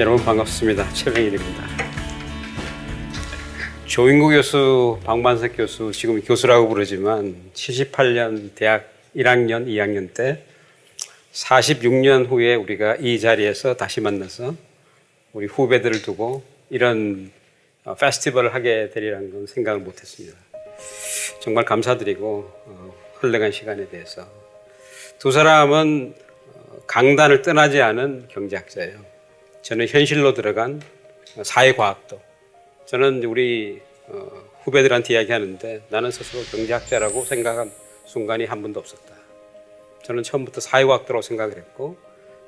여러분 반갑습니다. 최병일입니다. 조인구 교수, 방만석 교수, 지금 교수라고 부르지만 78년 대학 1학년, 2학년 때 46년 후에 우리가 이 자리에서 다시 만나서 우리 후배들을 두고 이런 페스티벌을 하게 되리라는 건 생각을 못했습니다. 정말 감사드리고 흘러간 시간에 대해서 두 사람은 강단을 떠나지 않은 경제학자예요. 저는 현실로 들어간 사회과학도. 저는 우리 후배들한테 이야기하는데 나는 스스로 경제학자라고 생각한 순간이 한 번도 없었다. 저는 처음부터 사회과학도라고 생각을 했고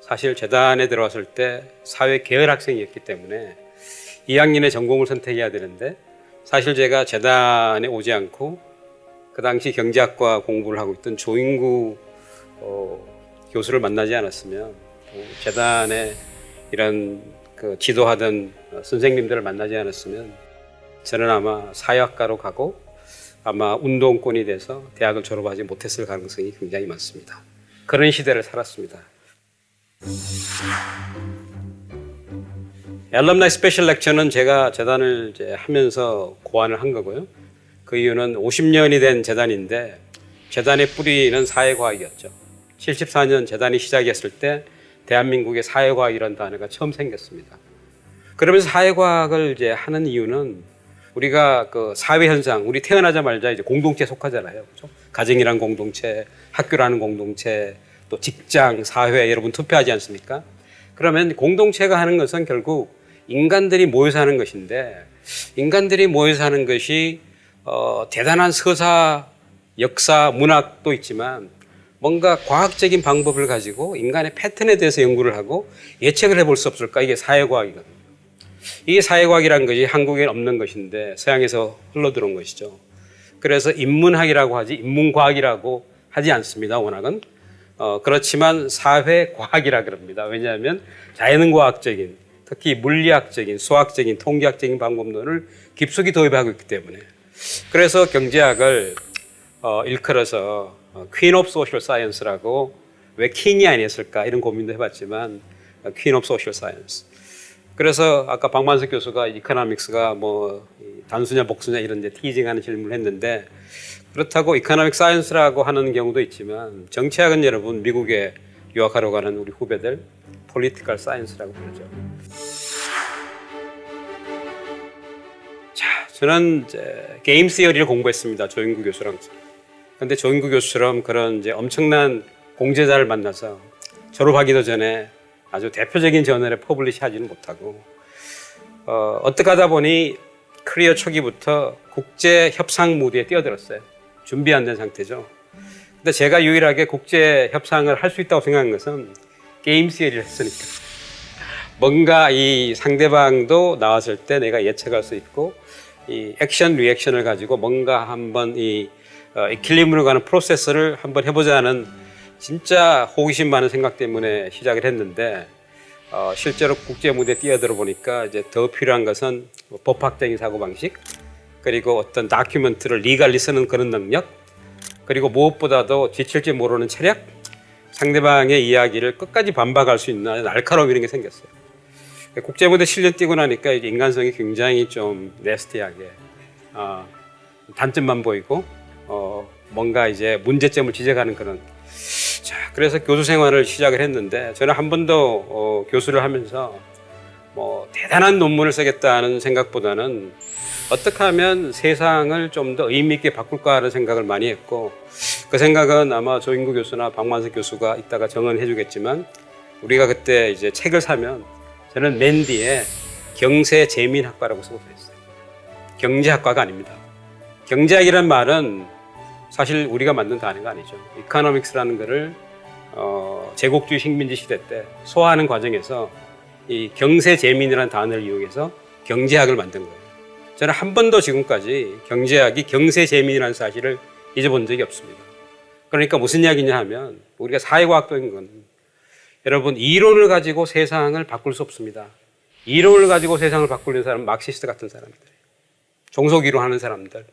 사실 재단에 들어왔을 때 사회계열 학생이었기 때문에 2학년에 전공을 선택해야 되는데 사실 제가 재단에 오지 않고 그 당시 경제학과 공부를 하고 있던 조인구 교수를 만나지 않았으면 재단에 이런 그 지도하던 선생님들을 만나지 않았으면 저는 아마 사회학과로 가고 아마 운동권이 돼서 대학을 졸업하지 못했을 가능성이 굉장히 많습니다. 그런 시대를 살았습니다. 알럼나이 스페셜 렉처는 제가 재단을 이제 하면서 고안을 한 거고요. 그 이유는 50년이 된 재단인데 재단의 뿌리는 사회과학이었죠. 74년 재단이 시작했을 때 대한민국의 사회과학이라는 단어가 처음 생겼습니다. 그러면서 사회과학을 이제 하는 이유는 우리가 그 사회 현상, 우리 태어나자마자 이제 공동체에 속하잖아요. 그렇죠? 가정이란 공동체, 학교라는 공동체, 또 직장, 사회, 여러분 투표하지 않습니까? 그러면 공동체가 하는 것은 결국 인간들이 모여서 하는 것인데 인간들이 모여서 하는 것이 대단한 서사, 역사, 문학도 있지만 뭔가 과학적인 방법을 가지고 인간의 패턴에 대해서 연구를 하고 예측을 해볼 수 없을까? 이게 사회과학이거든요. 이게 사회과학이라는 것이 한국에는 없는 것인데 서양에서 흘러들어온 것이죠. 그래서 인문학이라고 하지 인문과학이라고 하지 않습니다. 워낙은. 그렇지만 사회과학이라 그럽니다. 왜냐하면 자연과학적인 특히 물리학적인 수학적인 통계학적인 방법론을 깊숙이 도입하고 있기 때문에 그래서 경제학을 일컬어서 퀸 오브 소셜 사이언스라고 왜 킹이 아니었을까 이런 고민도 해봤지만 퀸 오브 소셜 사이언스. 그래서 아까 박만석 교수가 이코노믹스가 뭐 단수냐 복수냐 이런 데 티징하는 질문을 했는데 그렇다고 이코노믹 사이언스라고 하는 경우도 있지만 정치학은 여러분 미국에 유학하러 가는 우리 후배들 폴리티컬 사이언스라고 부르죠. 자, 저는 이제 게임 시어리를 공부했습니다. 조인구 교수랑. 근데 조인구 교수처럼 그런 이제 엄청난 공제자를 만나서 졸업하기도 전에 아주 대표적인 저널에 퍼블리시 하지는 못하고 어떻게 하다 보니 커리어 초기부터 국제 협상 무드에 뛰어들었어요. 준비 안 된 상태죠. 근데 제가 유일하게 국제 협상을 할 수 있다고 생각한 것은 게임 시어리를 했으니까. 뭔가 이 상대방도 나왔을 때 내가 예측할 수 있고 이 액션 리액션을 가지고 뭔가 한번 이 이퀄리브로 가는 프로세스를 한번 해보자는 진짜 호기심 많은 생각 때문에 시작을 했는데 실제로 국제 무대에 뛰어들어 보니까 이제 더 필요한 것은 법학적인 사고방식 그리고 어떤 다큐멘트를 리갈리 쓰는 그런 능력 그리고 무엇보다도 지칠지 모르는 체력 상대방의 이야기를 끝까지 반박할 수 있는 날카로움 이런 게 생겼어요. 국제 무대 7년 뛰고 나니까 이제 인간성이 굉장히 좀 네스티하게 단점만 보이고 뭔가 이제 문제점을 지적하는 그런 자 그래서 교수 생활을 시작을 했는데 저는 한 번도 교수를 하면서 뭐 대단한 논문을 쓰겠다는 생각보다는 어떻게 하면 세상을 좀 더 의미 있게 바꿀까 하는 생각을 많이 했고 그 생각은 아마 조인구 교수나 박만석 교수가 이따가 정언해 주겠지만 우리가 그때 이제 책을 사면 저는 맨 뒤에 경제재민학과라고 쓰고 있어요. 경제학과가 아닙니다. 경제학이란 말은 사실 우리가 만든 단어가 아니죠. 이코노믹스라는 거를 제국주의 식민지 시대 때 소화하는 과정에서 이 경제재민이라는 단어를 이용해서 경제학을 만든 거예요. 저는 한 번도 지금까지 경제학이 경제재민이라는 사실을 잊어본 적이 없습니다. 그러니까 무슨 이야기냐 하면 우리가 사회과학적인 건 여러분 이론을 가지고 세상을 바꿀 수 없습니다. 이론을 가지고 세상을 바꾸는 사람은 막시스트 같은 사람들, 종속 이론하는 사람들.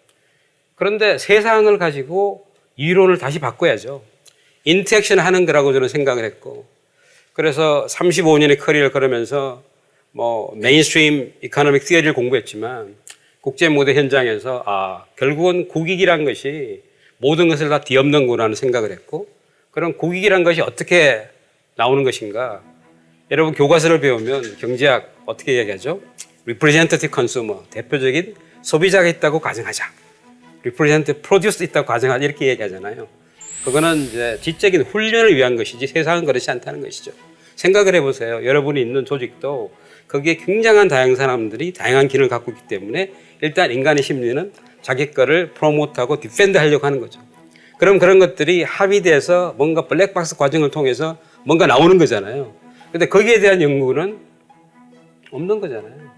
그런데 세상을 가지고 이론을 다시 바꿔야죠. 인터랙션 하는 거라고 저는 생각을 했고 그래서 35년의 커리어를 걸으면서 뭐 메인스트림 이코노믹 시어리를 공부했지만 국제 무대 현장에서 결국은 국익이란 것이 모든 것을 다 뒤엎는구나라는 생각을 했고, 그럼 국익이란 것이 어떻게 나오는 것인가? 여러분 교과서를 배우면 경제학 어떻게 이야기하죠? representative consumer, 대표적인 소비자가 있다고 가정하자. representative produce 있다고 가정하자, 이렇게 얘기하잖아요. 그거는 이제 지적인 훈련을 위한 것이지 세상은 그렇지 않다는 것이죠. 생각을 해보세요. 여러분이 있는 조직도 거기에 굉장한 다양한 사람들이 다양한 기능을 갖고 있기 때문에 일단 인간의 심리는 자기 거를 프로모트하고 디펜드 하려고 하는 거죠. 그럼 그런 것들이 합의돼서 뭔가 블랙박스 과정을 통해서 뭔가 나오는 거잖아요. 근데 거기에 대한 연구는 없는 거잖아요.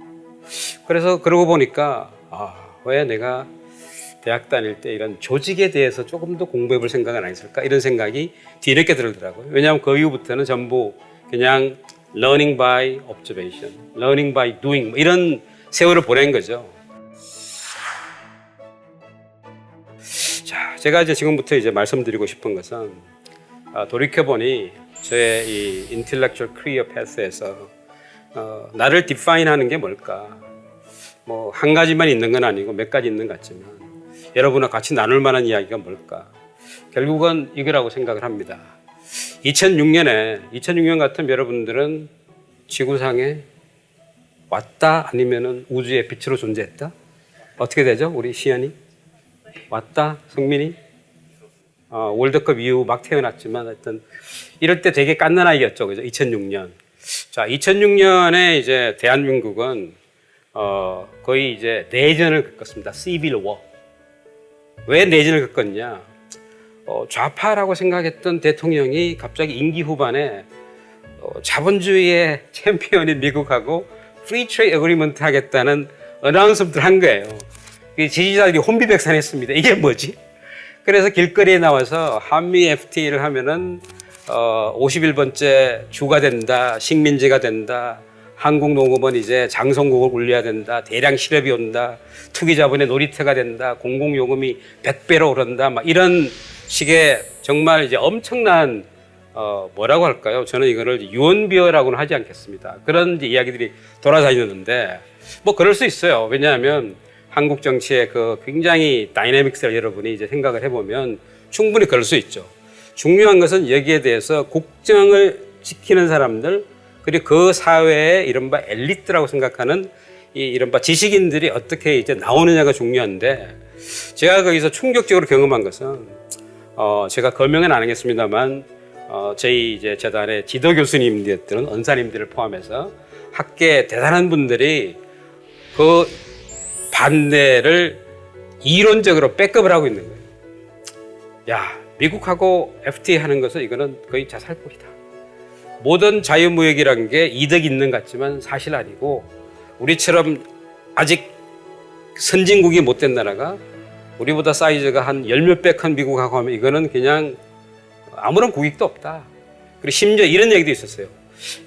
그래서 그러고 보니까 왜 내가 대학 다닐 때 이런 조직에 대해서 조금 더 공부해 볼 생각은 안 했을까? 이런 생각이 뒤늦게 들더라고요. 왜냐하면 그 이후부터는 전부 그냥 learning by observation, learning by doing 뭐 이런 세월을 보낸 거죠. 자, 제가 이제 지금부터 이제 말씀드리고 싶은 것은 돌이켜보니 저의 이 intellectual career path에서 나를 define 하는 게 뭘까? 뭐 한 가지만 있는 건 아니고 몇 가지 있는 것 같지만 여러분과 같이 나눌 만한 이야기가 뭘까? 결국은 이거라고 생각을 합니다. 2006년 같으면 여러분들은 지구상에 왔다 아니면은 우주의 빛으로 존재했다? 어떻게 되죠? 우리 시연이? 왔다? 성민이? 월드컵 이후 막 태어났지만 하여튼 이럴 때 되게 깐난 아이였죠. 그죠? 2006년. 자, 2006년에 이제 대한민국은 거의 이제 내전을 겪었습니다. Civil War. 왜 내전을 겪었냐? 좌파라고 생각했던 대통령이 갑자기 임기 후반에 자본주의의 챔피언인 미국하고 프리 트레이드 어그리먼트 하겠다는 어나운스먼트를 한 거예요. 지지자들이 혼비백산했습니다. 이게 뭐지? 그래서 길거리에 나와서 한미 FTA를 하면은 51번째 주가 된다, 식민지가 된다, 한국농업은 이제 장성국을 올려야 된다, 대량 실업이 온다, 투기자본의 놀이터가 된다, 공공요금이 100배로 오른다, 막 이런 식의 정말 이제 엄청난 뭐라고 할까요? 저는 이거를 유언비어라고는 하지 않겠습니다. 그런 이제 이야기들이 돌아다니는데 뭐 그럴 수 있어요. 왜냐하면 한국 정치의 그 굉장히 다이내믹스를 여러분이 이제 생각을 해보면 충분히 그럴 수 있죠. 중요한 것은 여기에 대해서 국정을 지키는 사람들, 그리고 그 사회의 이른바 엘리트라고 생각하는 이 이른바 지식인들이 어떻게 이제 나오느냐가 중요한데, 제가 거기서 충격적으로 경험한 것은 제가 거명은 안 하겠습니다만 저희 이제 재단의 지도 교수님들이었던 은사님들을 포함해서 학계 대단한 분들이 그 반대를 이론적으로 백업을 하고 있는 거예요. 야, 미국하고 FTA 하는 것은 이거는 거의 자살골이다. 모든 자유무역이라는 게 이득 있는 것 같지만 사실 아니고, 우리처럼 아직 선진국이 못된 나라가 우리보다 사이즈가 한 열 몇 배 큰 미국하고 하면 이거는 그냥 아무런 국익도 없다. 그리고 심지어 이런 얘기도 있었어요.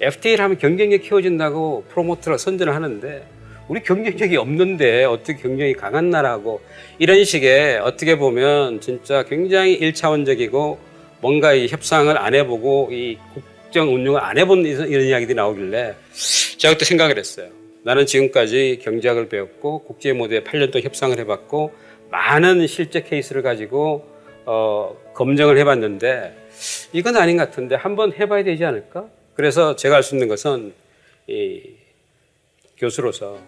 FTA를 하면 경쟁력이 키워진다고 프로모터를 선전을 하는데 우리 경쟁력이 없는데 어떻게 경쟁이 강한 나라고, 이런 식의 어떻게 보면 진짜 굉장히 1차원적이고 뭔가 이 협상을 안 해보고 이 국정 운영을 안 해본 이런 이야기들이 나오길래 제가 그때 생각을 했어요. 나는 지금까지 경제학을 배웠고 국제 무대에 8년 동안 협상을 해봤고 많은 실제 케이스를 가지고 검증을 해봤는데 이건 아닌 것 같은데 한번 해봐야 되지 않을까? 그래서 제가 할 수 있는 것은 이 교수로서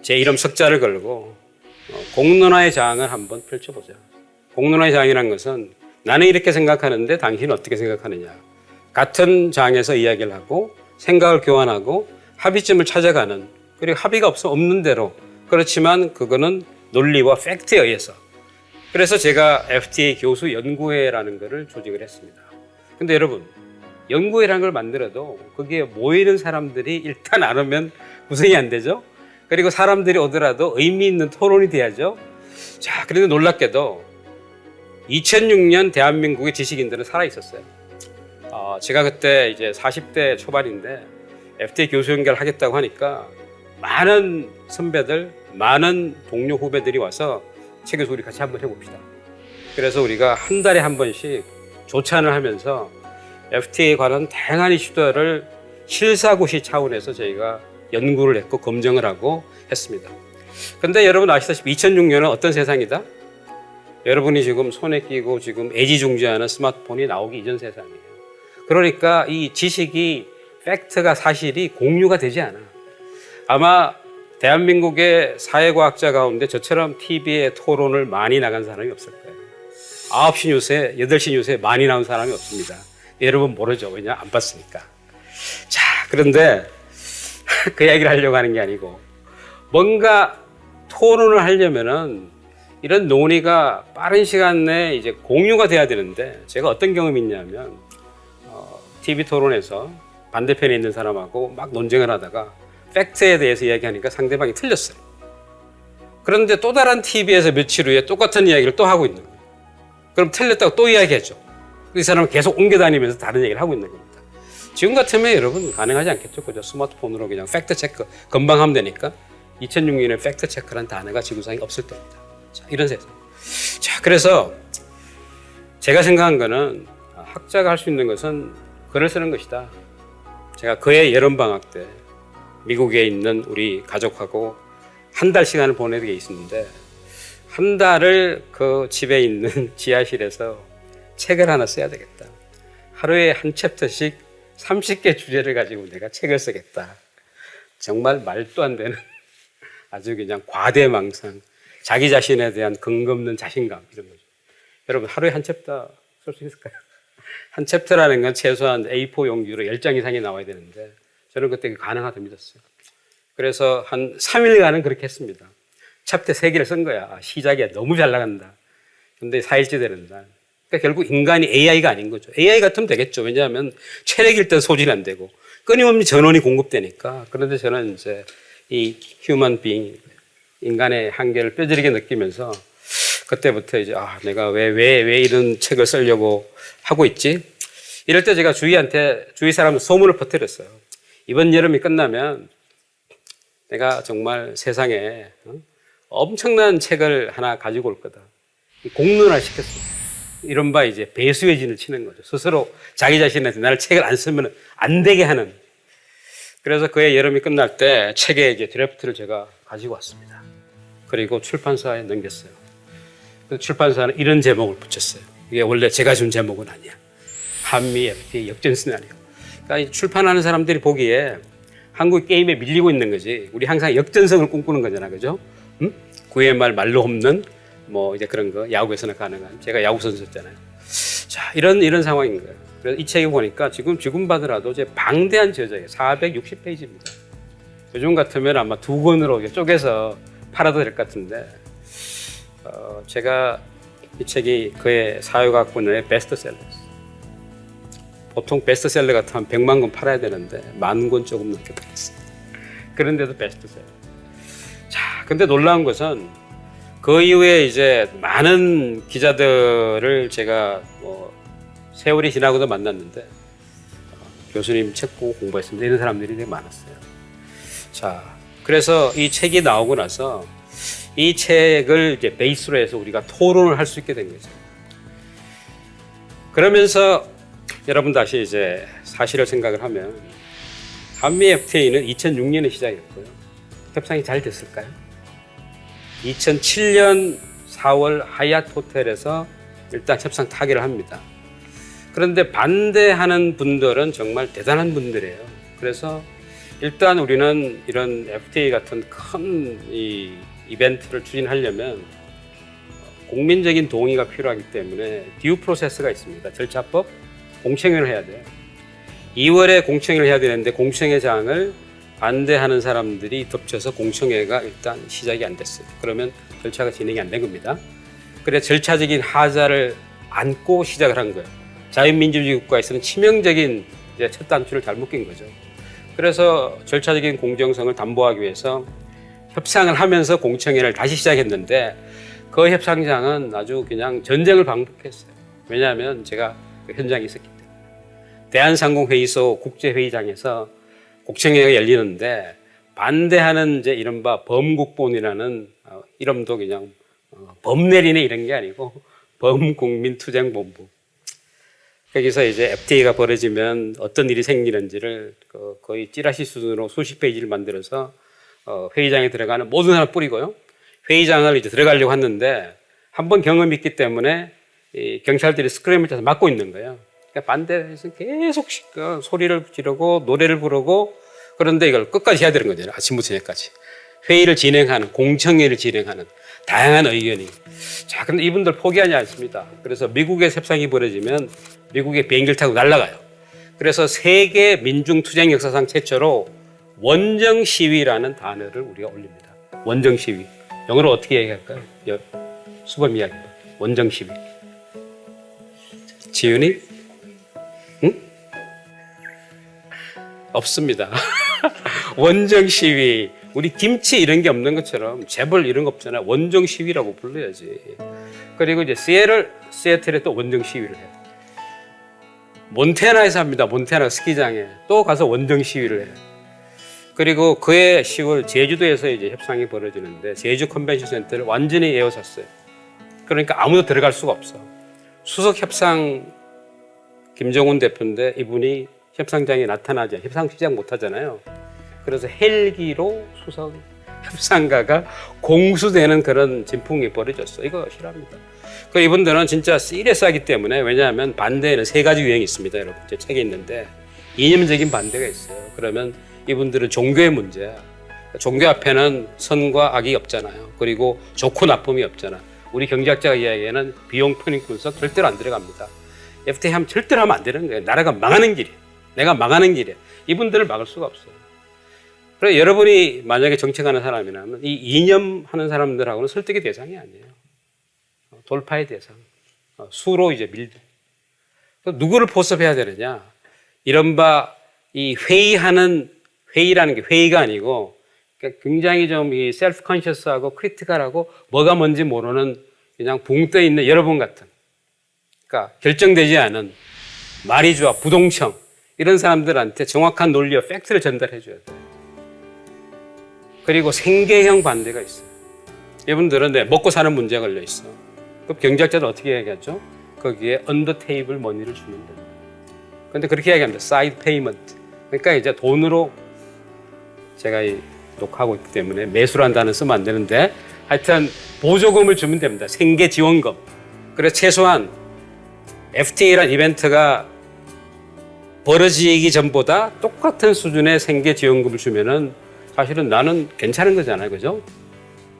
제 이름 석자를 걸고 공론화의 장을 한번 펼쳐보자. 공론화의 장이라는 것은 나는 이렇게 생각하는데 당신은 어떻게 생각하느냐. 같은 장에서 이야기를 하고 생각을 교환하고 합의점을 찾아가는, 그리고 합의가 없는 대로, 그렇지만 그거는 논리와 팩트에 의해서. 그래서 제가 FTA 교수 연구회라는 것을 조직을 했습니다. 근데 여러분, 연구회라는 걸 만들어도 거기에 모이는 사람들이 일단 안 오면 구성이 안 되죠. 그리고 사람들이 오더라도 의미 있는 토론이 돼야죠. 자, 그런데 놀랍게도 2006년 대한민국의 지식인들은 살아 있었어요. 제가 그때 이제 40대 초반인데 FTA 교수 연결을 하겠다고 하니까 많은 선배들, 많은 동료 후배들이 와서 최 교수 우리 같이 한번 해봅시다. 그래서 우리가 한 달에 한 번씩 조찬을 하면서 FTA에 관한 다양한 이슈들을 실사구시 차원에서 저희가 연구를 했고 검증을 하고 했습니다. 근데 여러분 아시다시피 2006년은 어떤 세상이다? 여러분이 지금 손에 끼고 지금 애지중지하는 스마트폰이 나오기 이전 세상이에요. 그러니까 이 지식이 팩트가 사실이 공유가 되지 않아. 아마 대한민국의 사회과학자 가운데 저처럼 TV에 토론을 많이 나간 사람이 없을 거예요. 9시 뉴스에 8시 뉴스에 많이 나온 사람이 없습니다. 여러분 모르죠. 왜냐? 안 봤으니까. 자, 그런데 그 이야기를 하려고 하는 게 아니고 뭔가 토론을 하려면은 이런 논의가 빠른 시간 내에 이제 공유가 돼야 되는데 제가 어떤 경험이 있냐면 TV 토론에서 반대편에 있는 사람하고 막 논쟁을 하다가 팩트에 대해서 이야기하니까 상대방이 틀렸어요. 그런데 또 다른 TV에서 며칠 후에 똑같은 이야기를 또 하고 있는 거예요. 그럼 틀렸다고 또 이야기하죠. 이 사람은 계속 옮겨다니면서 다른 얘기를 하고 있는 겁니다. 지금 같으면 여러분 가능하지 않겠죠. 그죠? 스마트폰으로 그냥 팩트 체크 금방 하면 되니까 2006년에 팩트 체크라는 단어가 지구상에 없을 때입니다. 자, 이런 세상. 자, 그래서 제가 생각한 거는 학자가 할 수 있는 것은 글을 쓰는 것이다. 제가 그해 여름방학 때 미국에 있는 우리 가족하고 한 달 시간을 보내게 돼 있었는데 한 달을 그 집에 있는 지하실에서 책을 하나 써야 되겠다. 하루에 한 챕터씩 30개 주제를 가지고 내가 책을 쓰겠다. 정말 말도 안 되는 아주 그냥 과대망상, 자기 자신에 대한 근거 없는 자신감 이런 거죠. 여러분 하루에 한 챕터 쓸 수 있을까요? 한 챕터라는 건 최소한 A4 용지로 10장 이상이 나와야 되는데 저는 그때 가능하다고 믿었어요. 그래서 한 3일간은 그렇게 했습니다. 챕터 3개를 쓴 거야. 시작이 너무 잘 나간다. 근데 4일째 되는 날. 그러니까 결국 인간이 AI가 아닌 거죠. AI 같으면 되겠죠. 왜냐하면 체력 일단 소진이 안 되고 끊임없는 전원이 공급되니까. 그런데 저는 이제 이 휴먼 빙, 인간의 한계를 뼈저리게 느끼면서 그때부터 이제 내가 왜 이런 책을 쓰려고 하고 있지? 이럴 때 제가 주위 사람들 소문을 퍼뜨렸어요. 이번 여름이 끝나면 내가 정말 세상에 엄청난 책을 하나 가지고 올 거다. 공론화 시켰어요. 이른바 이제 배수의 진을 치는 거죠. 스스로 자기 자신한테 나를 책을 안 쓰면 안 되게 하는. 그래서 그해 여름이 끝날 때 책의 이제 드래프트를 제가 가지고 왔습니다. 그리고 출판사에 넘겼어요. 그 출판사는 이런 제목을 붙였어요. 이게 원래 제가 준 제목은 아니야. 한미 FTA 역전 시나리오. 그러니까 출판하는 사람들이 보기에 한국 게임에 밀리고 있는 거지. 우리 항상 역전성을 꿈꾸는 거잖아, 그죠? 응? 9회 말 말로 없는 뭐 이제 그런 거 야구에서는 가능한. 제가 야구 선수였잖아요. 자, 이런 상황인 거예요. 그래서 이 책에 보니까 지금 봐더라도 이제 방대한 저자예요. 460페이지입니다. 요즘 같으면 아마 2권으로 쪼개서 팔아도 될 것 같은데 제가 이 책이 그의 사회과학분야의 베스트셀러였어요. 보통 베스트셀러 같으면 100만 권 팔아야 되는데 10,000권 조금 넘게 팔았어요. 그런데도 베스트셀러. 자, 근데 놀라운 것은 그 이후에 이제 많은 기자들을 제가 세월이 지나고도 만났는데 교수님 책 보고 공부했습니다. 이런 사람들이 되게 많았어요. 자, 그래서 이 책이 나오고 나서 이 책을 이제 베이스로 해서 우리가 토론을 할 수 있게 된 거죠. 그러면서 여러분 다시 이제 사실을 생각을 하면 한미 FTA는 2006년에 시작했고요. 협상이 잘 됐을까요? 2007년 4월 하얏트 호텔에서 일단 협상 타결을 합니다. 그런데 반대하는 분들은 정말 대단한 분들이에요. 그래서 일단 우리는 이런 FTA 같은 큰 이벤트를 추진하려면 국민적인 동의가 필요하기 때문에 듀 프로세스가 있습니다. 절차법, 공청회를 해야 돼요. 2월에 공청회를 해야 되는데 공청회장을 반대하는 사람들이 덮쳐서 공청회가 일단 시작이 안 됐어요. 그러면 절차가 진행이 안 된 겁니다. 그래서 절차적인 하자를 안고 시작을 한 거예요. 자유민주주의 국가에서는 치명적인 이제 첫 단추를 잘못 낀 거죠. 그래서 절차적인 공정성을 담보하기 위해서 협상을 하면서 공청회를 다시 시작했는데 그 협상장은 아주 그냥 전쟁을 방북했어요. 왜냐하면 제가 그 현장에 있었기 때문에. 대한상공회의소 국제회의장에서 공청회가 열리는데 반대하는 이제 이른바 범국본이라는 이름도 그냥 범내리네 이런 게 아니고 범국민투쟁본부. 거기서 이제 FTA가 벌어지면 어떤 일이 생기는지를 거의 찌라시 수준으로 수십 페이지를 만들어서 회의장에 들어가는 모든 사람 뿌리고요. 회의장을 이제 들어가려고 했는데 한 번 경험이 있기 때문에 이 경찰들이 스크램을 쳐서 막고 있는 거예요. 그러니까 반대에서 계속 소리를 지르고 노래를 부르고 그런데 이걸 끝까지 해야 되는 거잖아요. 아침부터 저녁까지. 회의를 진행하는, 공청회를 진행하는 다양한 의견이. 자, 근데 이분들 포기하지 않습니다. 그래서 미국의 협상이 벌어지면 미국의 비행기를 타고 날아가요. 그래서 세계 민중투쟁 역사상 최초로 원정 시위라는 단어를 우리가 올립니다. 원정 시위. 영어로 어떻게 얘기할까요? 수범 이야기. 원정 시위. 지윤이? 응? 없습니다. 원정 시위. 우리 김치 이런 게 없는 것처럼 재벌 이런 거 없잖아. 원정 시위라고 불러야지. 그리고 이제 시애틀에 또 원정 시위를 해요. 몬태나에서 합니다. 몬태나 스키장에 또 가서 원정 시위를 해요. 그리고 그해 10월 제주도에서 이제 협상이 벌어지는데 제주 컨벤션 센터를 완전히 에워쌌어요. 그러니까 아무도 들어갈 수가 없어. 수석 협상 김정은 대표인데 이분이 협상장에 나타나지 않아요. 협상 시작 못 하잖아요. 그래서 헬기로 수석 협상가가 공수되는 그런 진풍이 벌어졌어. 이거 싫어합니다. 그 이분들은 진짜 시리어스하기 때문에 왜냐하면 반대에는 세 가지 유형이 있습니다. 여러분 제 책에 있는데 이념적인 반대가 있어요. 그러면 이분들은 종교의 문제야. 종교 앞에는 선과 악이 없잖아요. 그리고 좋고 나쁨이 없잖아. 우리 경제학자가 이야기하는 비용 편익 분석 절대로 안 들어갑니다. FTA 하면 절대로 하면 안 되는 거예요. 나라가 망하는 길이에요. 내가 망하는 길이에요. 이분들을 막을 수가 없어요. 그래서 여러분이 만약에 정책하는 사람이라면 이 이념하는 사람들하고는 설득의 대상이 아니에요. 돌파의 대상. 수로 이제 밀고. 누구를 포섭해야 되느냐? 이른바 이 회의라는 게 회의가 아니고 그러니까 굉장히 좀 이 셀프 컨셔스하고 크리티컬하고 뭐가 뭔지 모르는 그냥 붕 떠 있는 여러분 같은 그러니까 결정되지 않은 말이 좋아 부동청 이런 사람들한테 정확한 논리와 팩트를 전달해 줘야 돼요. 그리고 생계형 반대가 있어요. 이분들은 먹고 사는 문제가 걸려 있어. 그럼 경제학자들 어떻게 얘기하죠? 거기에 언더 테이블 머니를 주면 됩니다. 그런데 그렇게 얘기합니다. 사이드 페이먼트. 그러니까 이제 돈으로 제가 녹화하고 있기 때문에 매수라는 단어 쓰면 안 되는데 하여튼 보조금을 주면 됩니다. 생계 지원금. 그래서 최소한 FTA라는 이벤트가 벌어지기 전보다 똑같은 수준의 생계 지원금을 주면은 사실은 나는 괜찮은 거잖아요. 그죠?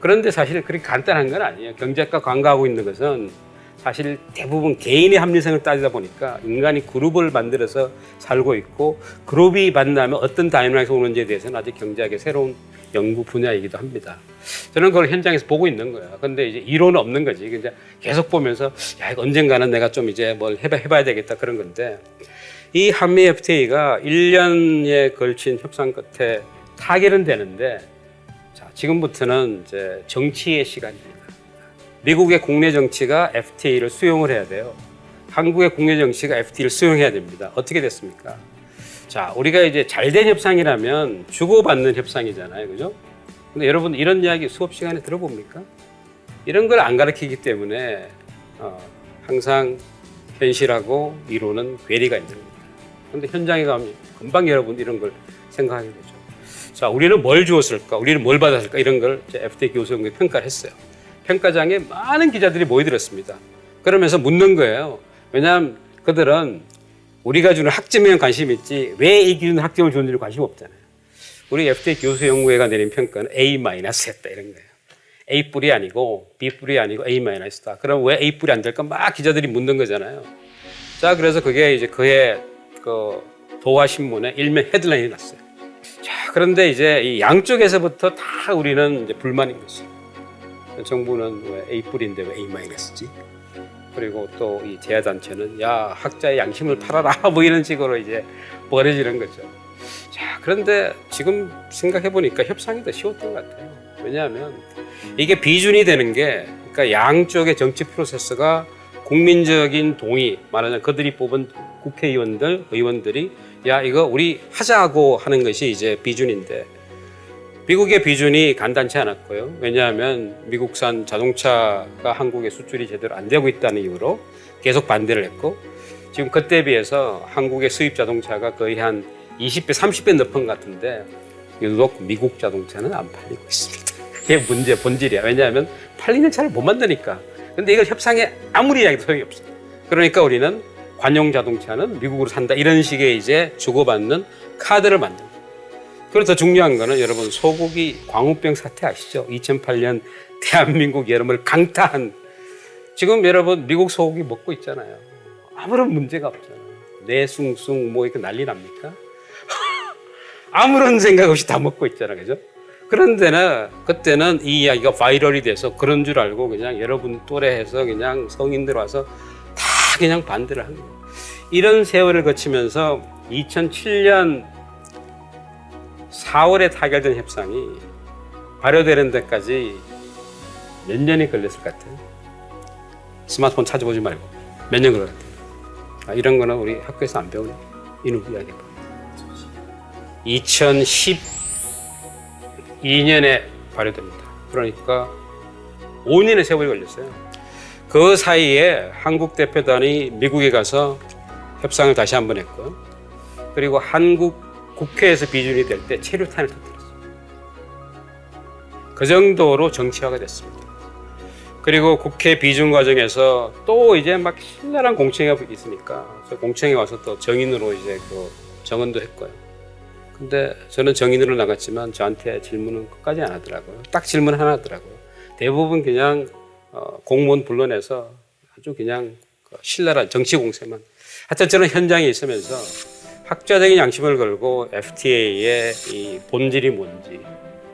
그런데 사실 그렇게 간단한 건 아니에요. 경제학과 강구하고 있는 것은 사실 대부분 개인의 합리성을 따지다 보니까 인간이 그룹을 만들어서 살고 있고 그룹이 만나면 어떤 다이나믹이 오는지에 대해서는 아직 경제학의 새로운 연구 분야이기도 합니다. 저는 그걸 현장에서 보고 있는 거예요. 근데 이제 이론은 없는 거지. 이제 계속 보면서 야, 이거 언젠가는 내가 좀 이제 뭘 해봐야 되겠다 그런 건데 이 한미 FTA가 1년에 걸친 협상 끝에 타결은 되는데 자, 지금부터는 이제 정치의 시간입니다. 미국의 국내 정치가 FTA를 수용을 해야 돼요. 한국의 국내 정치가 FTA를 수용해야 됩니다. 어떻게 됐습니까? 자, 우리가 이제 잘된 협상이라면 주고받는 협상이잖아요. 그죠? 근데 여러분 이런 이야기 수업 시간에 들어봅니까? 이런 걸 안 가르치기 때문에 항상 현실하고 이론은 괴리가 있는 겁니다. 그런데 현장에 가면 금방 여러분 이런 걸 생각하게 되죠. 자, 우리는 뭘 주었을까? 우리는 뭘 받았을까? 이런 걸 FTA 교수연구에 평가를 했어요. 평가장에 많은 기자들이 모여들었습니다. 그러면서 묻는 거예요. 왜냐하면 그들은 우리가 주는 학점에 관심이 있지 왜 이 기준 학점을 주는지 관심 없잖아요. 우리 FTA 교수연구회가 내린 평가는 A-였다 이런 거예요. A 뿔이 아니고 B 뿔이 아니고 A-다. 그럼 왜 A 뿔이 안 될까? 막 기자들이 묻는 거잖아요. 자, 그래서 그게 이제 그해 그 도화신문에 일면 헤드라인이 났어요. 자, 그런데 이제 이 양쪽에서부터 다 우리는 이제 불만인 거죠. 정부는 왜 A 뿔인데 왜 A-지? 그리고 또 이 제야단체는 야 학자의 양심을 팔아라 뭐 이런 식으로 이제 벌어지는 거죠. 자, 그런데 지금 생각해 보니까 협상이 더 쉬웠던 것 같아요. 왜냐하면 이게 비준이 되는 게 그러니까 양쪽의 정치 프로세스가 국민적인 동의, 말하자면 그들이 뽑은 국회의원들, 의원들이 야 이거 우리 하자고 하는 것이 이제 비준인데. 미국의 비준이 간단치 않았고요. 왜냐하면 미국산 자동차가 한국에 수출이 제대로 안 되고 있다는 이유로 계속 반대를 했고 지금 그때 비해서 한국의 수입 자동차가 거의 한 20배, 30배 높은 것 같은데 유독 미국 자동차는 안 팔리고 있습니다. 그게 문제 본질이야. 왜냐하면 팔리는 차를 못 만드니까. 근데 이걸 협상에 아무리 이야기도 소용이 없어. 그러니까 우리는 관용 자동차는 미국으로 산다. 이런 식의 이제 주고받는 카드를 만든다. 그리고 더 중요한 거는 여러분 소고기 광우병 사태 아시죠? 2008년 대한민국 여름을 강타한 지금 여러분 미국 소고기 먹고 있잖아요. 아무런 문제가 없잖아요. 내숭숭 뭐 이렇게 난리 납니까? 아무런 생각 없이 다 먹고 있잖아, 그죠? 그런데는 그때는 이 이야기가 바이럴이 돼서 그런 줄 알고 그냥 여러분 또래해서 그냥 성인들 와서 다 그냥 반대를 한 거예요. 이런 세월을 거치면서 2007년 4월에 타결된 협상이 발효되는 데까지 몇 년이 걸렸을 것 같아요. 스마트폰 찾아보지 말고 몇 년 걸렸을 것 같아요. 이런 거는 우리 학교에서 안 배우네. 이놈 이야기. 2012년에 발효됩니다. 그러니까 5년의 세월이 걸렸어요. 그 사이에 한국 대표단이 미국에 가서 협상을 다시 한번 했고, 그리고 한국 국회에서 비준이 될 때 체류탄을 터뜨렸어요. 그 정도로 정치화가 됐습니다. 그리고 국회 비준 과정에서 또 이제 막 신랄한 공청회가 있으니까 공청회 와서 또 정인으로 이제 그 정언도 했고요. 근데 저는 정인으로 나갔지만 저한테 질문은 끝까지 안 하더라고요. 딱 질문 하나 하더라고요. 대부분 그냥 공무원 불러내서 아주 그냥 신랄한 정치 공세만. 하여튼 저는 현장에 있으면서 학자적인 양심을 걸고 FTA의 이 본질이 뭔지,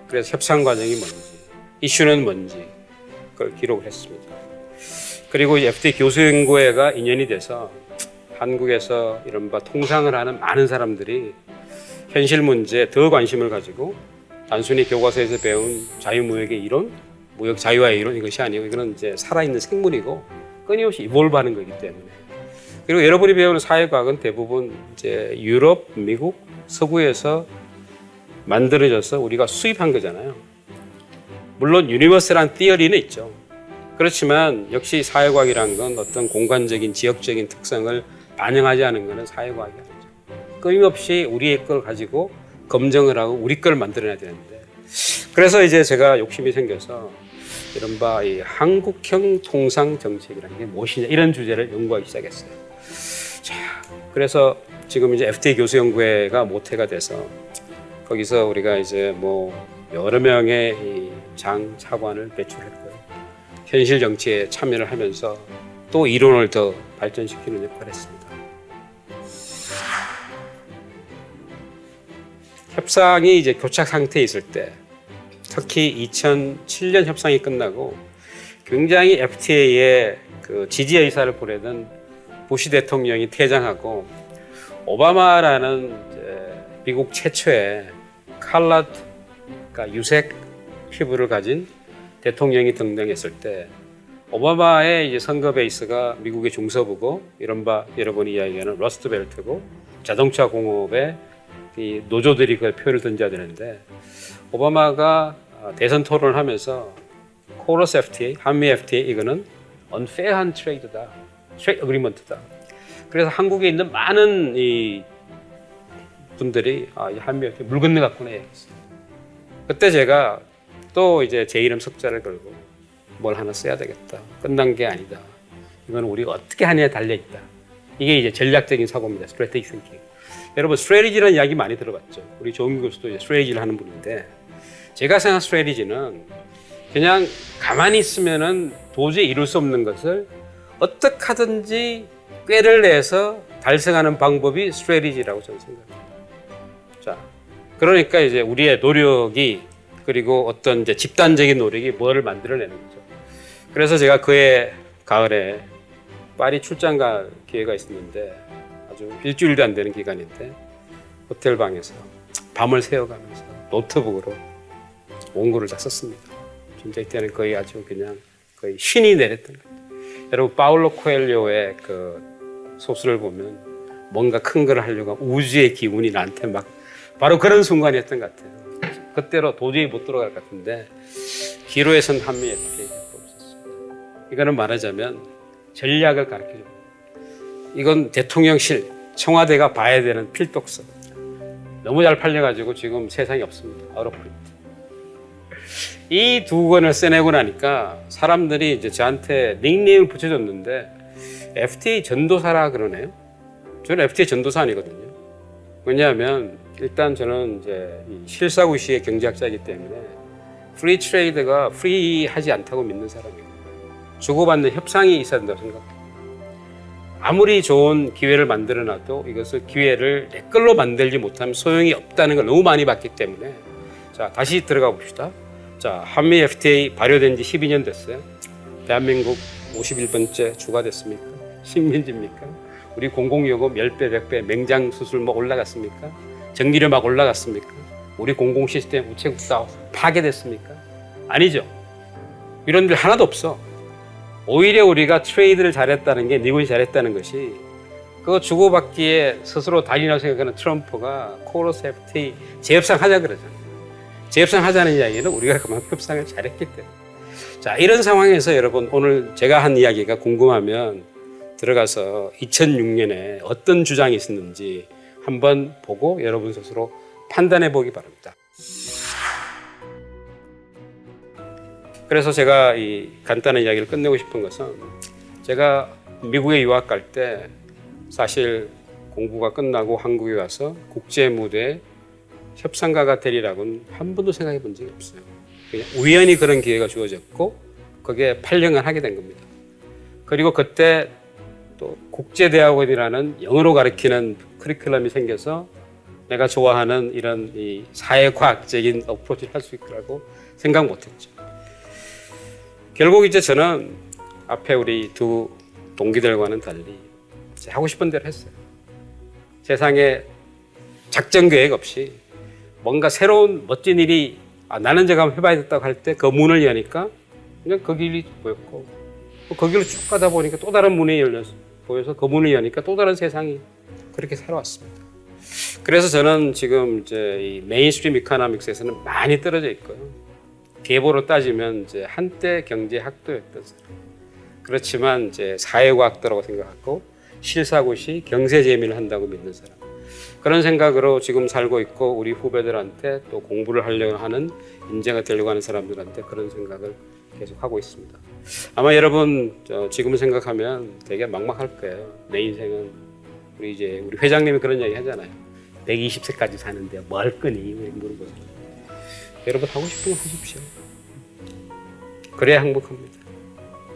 그래서 협상 과정이 뭔지, 이슈는 뭔지 그걸 기록을 했습니다. 그리고 FTA 교수연구회가 인연이 돼서 한국에서 이른바 통상을 하는 많은 사람들이 현실 문제에 더 관심을 가지고 단순히 교과서에서 배운 자유무역의 이론, 무역 자유화의 이론 이것이 아니고 이거는 이제 살아있는 생물이고 끊임없이 이볼브하는 거기 때문에. 그리고 여러분이 배우는 사회과학은 대부분 이제 유럽, 미국, 서구에서 만들어져서 우리가 수입한 거잖아요. 물론 유니버설한 티어리는 있죠. 그렇지만 역시 사회과학이라는 건 어떤 공간적인 지역적인 특성을 반영하지 않은 것은 사회과학이 아니죠. 끊임없이 우리의 걸 가지고 검증을 하고 우리 걸 만들어내야 되는데, 그래서 이제 제가 욕심이 생겨서 이른바 이 한국형 통상 정책이라는 게 무엇이냐 이런 주제를 연구하기 시작했어요. 자, 그래서 지금 이제 FTA 교수연구회가 모태가 돼서 거기서 우리가 이제 뭐 여러 명의 이 장 차관을 배출했고요. 현실 정치에 참여를 하면서 또 이론을 더 발전시키는 역할을 했습니다. 협상이 이제 교착 상태에 있을 때, 특히 2007년 협상이 끝나고 굉장히 FTA에 그 지지 의사를 보내던 부시 대통령이 퇴장하고 오바마라는 이제 미국 최초의 칼라, 그러니까 유색 피부를 가진 대통령이 등장했을 때 오바마의 이제 선거 베이스가 미국의 중서부고 이른바 여러분이 이야기하는 러스트벨트고 자동차 공업의 이 노조들이 그 표를 던져야 되는데, 오바마가 대선 토론을 하면서 코러스 FTA, 한미 FTA 이거는 unfair한 트레이드다, 트레이드 어그리먼트다. 그래서 한국에 있는 많은 이 분들이 이 한미 FTA 물 건너갔구나 얘기했어요. 그때 제가 또 이제 제 이름 석자를 걸고 뭘 하나 써야 되겠다. 끝난 게 아니다. 이건 우리가 어떻게 하느냐에 달려있다. 이게 이제 전략적인 사고입니다. 스트래테지 싱킹. 여러분 스트래티지라는 이야기 많이 들어봤죠. 우리 조은규 교수도 이제 스트래티지를 하는 분인데, 제가 생각한 스트래티지는 그냥 가만히 있으면은 도저히 이룰 수 없는 것을 어떻게 하든지 꾀를 내서 달성하는 방법이 스트래티지라고 저는 생각합니다. 자, 그러니까 이제 우리의 노력이, 그리고 어떤 이제 집단적인 노력이 뭐를 만들어내는 거죠. 그래서 제가 그해 가을에 파리 출장 갈 기회가 있었는데, 아주 일주일도 안 되는 기간인데 호텔 방에서 밤을 새워가면서 노트북으로 원고를 다 썼습니다. 진짜 이때는 거의 아주 그냥 거의 신이 내렸던 것 같아요. 여러분 파울로 코엘료의 그 소설을 보면 뭔가 큰 걸 하려고 하면 우주의 기운이 나한테 막 바로 그런 순간이었던 것 같아요. 그때로 도저히 못 들어갈 것 같은데 기로에선 한미 FTA가 없었습니다. 이거는 말하자면 전략을 가르쳐줍니다. 이건 대통령실, 청와대가 봐야 되는 필독서. 너무 잘 팔려가지고 지금 세상에 없습니다. 얼어프린트. 이 두 권을 써내고 나니까 사람들이 이제 저한테 닉네임을 붙여줬는데 FTA 전도사라 그러네요. 저는 FTA 전도사 아니거든요. 왜냐하면 일단 저는 이제 실사구시의 경제학자이기 때문에 프리 트레이드가 프리하지 않다고 믿는 사람이고 주고받는 협상이 있어야 된다고 생각합니다. 아무리 좋은 기회를 만들어놔도 이것을 기회를 내 걸로 만들지 못하면 소용이 없다는 걸 너무 많이 봤기 때문에 자 다시 들어가 봅시다. 자 한미 FTA 발효된 지 12년 됐어요. 대한민국 51번째 주가 됐습니까? 식민지입니까? 우리 공공요금 10배, 100배 맹장 수술 뭐 올라갔습니까? 전기료 막 올라갔습니까? 우리 공공 시스템 우체국 다 파괴됐습니까? 아니죠. 이런 일 하나도 없어. 오히려 우리가 트레이드를 잘했다는 게 미국이 잘했다는 것이 그거 주고받기에 스스로 단이라고 생각하는 트럼프가 코러스 FTA 재협상하자 그러잖아요. 재협상하자는 이야기는 우리가 그만큼 협상을 잘했기 때문에. 자 이런 상황에서 여러분 오늘 제가 한 이야기가 궁금하면 들어가서 2006년에 어떤 주장이 있었는지 한번 보고 여러분 스스로 판단해 보기 바랍니다. 그래서 제가 이 간단한 이야기를 끝내고 싶은 것은 제가 미국에 유학 갈 때 사실 공부가 끝나고 한국에 와서 국제 무대에 협상가가 되리라고는 한 번도 생각해 본 적이 없어요. 그냥 우연히 그런 기회가 주어졌고 거기에 8년간 하게 된 겁니다. 그리고 그때 또 국제대학원이라는 영어로 가르치는 커리큘럼이 생겨서 내가 좋아하는 이런 이 사회과학적인 어프로치를 할 수 있더라고 생각 못했죠. 결국 이제 저는 앞에 우리 두 동기들과는 달리 하고 싶은 대로 했어요. 세상에 작전 계획 없이 뭔가 새로운 멋진 일이 나는 저거 한번 해봐야겠다고 할 때 그 문을 여니까 그냥 그 길이 보였고 그 길로 쭉 가다 보니까 또 다른 문이 열려서 보여서 그 문을 여니까 또 다른 세상이 그렇게 살아왔습니다. 그래서 저는 지금 이제 이 메인스트림 이코노믹스에서는 많이 떨어져 있고요. 계보로 따지면 이제 한때 경제 학도였던 사람. 그렇지만 이제 사회과학도라고 생각하고 실사고시 경제 재미를 한다고 믿는 사람. 그런 생각으로 지금 살고 있고 우리 후배들한테 또 공부를 하려고 하는 인재가 되려고 하는 사람들한테 그런 생각을 계속 하고 있습니다. 아마 여러분 지금 생각하면 되게 막막할 거예요. 내 인생은 우리 회장님이 그런 이야기 하잖아요. 120세까지 사는데 뭐 할 거니? 물어보죠. 여러분 하고 싶은 거 하십시오. 그래야 행복합니다.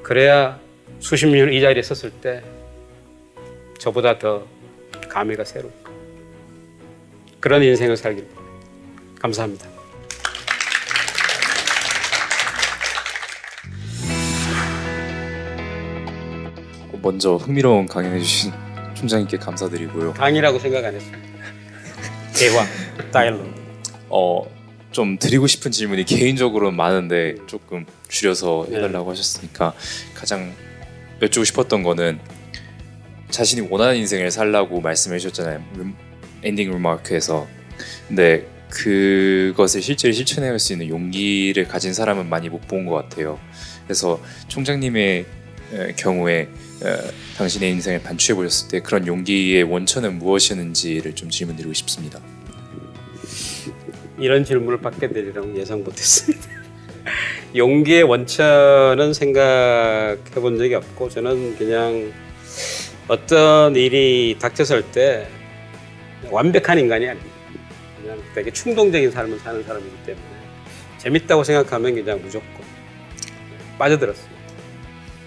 그래야 수십 년 이 자리에 섰을 때 저보다 더 감회가 새로운 그런 인생을 살길 바랍니다. 감사합니다. 먼저 흥미로운 강연해 주신 총장님께 감사드리고요. 강의라고 생각 안 했습니다. 대화, 다이얼로그. 좀 드리고 싶은 질문이 개인적으로는 많은데 조금 줄여서 해달라고 하셨으니까 가장 여쭈고 싶었던 거는 자신이 원하는 인생을 살라고 말씀해 주셨잖아요. 엔딩 리마크에서. 근데 그것을 실제로 실천할 수 있는 용기를 가진 사람은 많이 못 본 것 같아요. 그래서 총장님의 경우에 당신의 인생을 반추해 보셨을 때 그런 용기의 원천은 무엇이었는지를 좀 질문드리고 싶습니다. 이런 질문을 받게 되리라고 예상 못했습니다. 용기의 원천은 생각해 본 적이 없고 저는 그냥 어떤 일이 닥쳐설 때 완벽한 인간이 아닙니다. 그냥 되게 충동적인 삶을 사는 사람이기 때문에 재밌다고 생각하면 그냥 무조건 빠져들었습니다.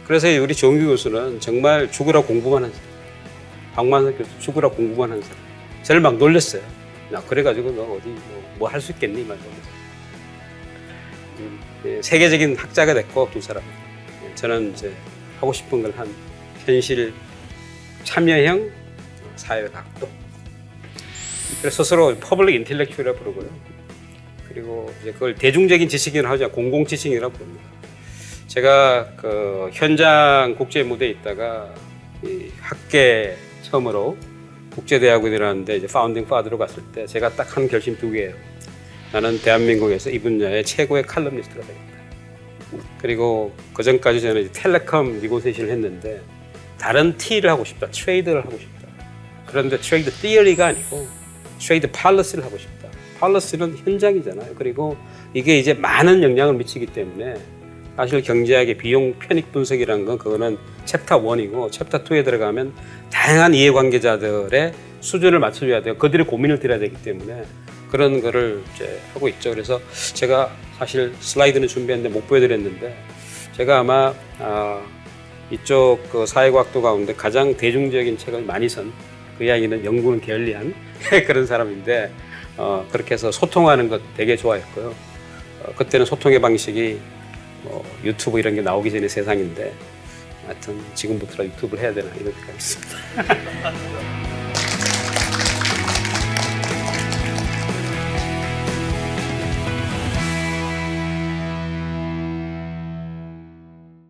그래서 우리 조은규 교수는 정말 죽으라 공부만 한 사람, 박만석 교수 죽으라 공부만 한 사람. 저를 막 놀렸어요. 나 그래가지고 너 어디 뭐 할 수 있겠니? 막 세계적인 학자가 됐고 두 사람. 저는 이제 하고 싶은 걸 한 현실 참여형 사회학도. 그래서 스스로 퍼블릭 인텔렉츄얼이라고 부르고요. 그리고 이제 그걸 대중적인 지식인이라고 하지 않고 공공 지식인이라고 부릅니다. 제가 그 현장 국제 무대에 있다가 이 학계 처음으로 국제대학원이라는데 이제 파운딩 파더로 갔을 때 제가 딱 한 결심 두 개예요. 나는 대한민국에서 이 분야의 최고의 칼럼니스트가 되겠다. 그리고 그 전까지 저는 텔레콤 니고세이션을 했는데 다른 T를 하고 싶다. 트레이드를 하고 싶다. 그런데 트레이드 티어리가 아니고 트레이드 팔러시를 하고 싶다. 팔러시는 현장이잖아요. 그리고 이게 이제 많은 영향을 미치기 때문에 사실 경제학의 비용 편익 분석이라는 건 그거는 챕터 1이고 챕터 2에 들어가면 다양한 이해관계자들의 수준을 맞춰줘야 돼요. 그들의 고민을 들어야 되기 때문에 그런 거를 이제 하고 있죠. 그래서 제가 사실 슬라이드는 준비했는데 못 보여드렸는데 제가 아마 이쪽 그 사회과학도 가운데 가장 대중적인 책을 많이 쓴 그 이야기는 연구는 게을리한 그런 사람인데 그렇게 해서 소통하는 것 되게 좋아했고요. 그때는 소통의 방식이 유튜브 이런 게 나오기 전에 세상인데 하여튼 지금부터 유튜브를 해야 되나 이런 생각이 있습니다.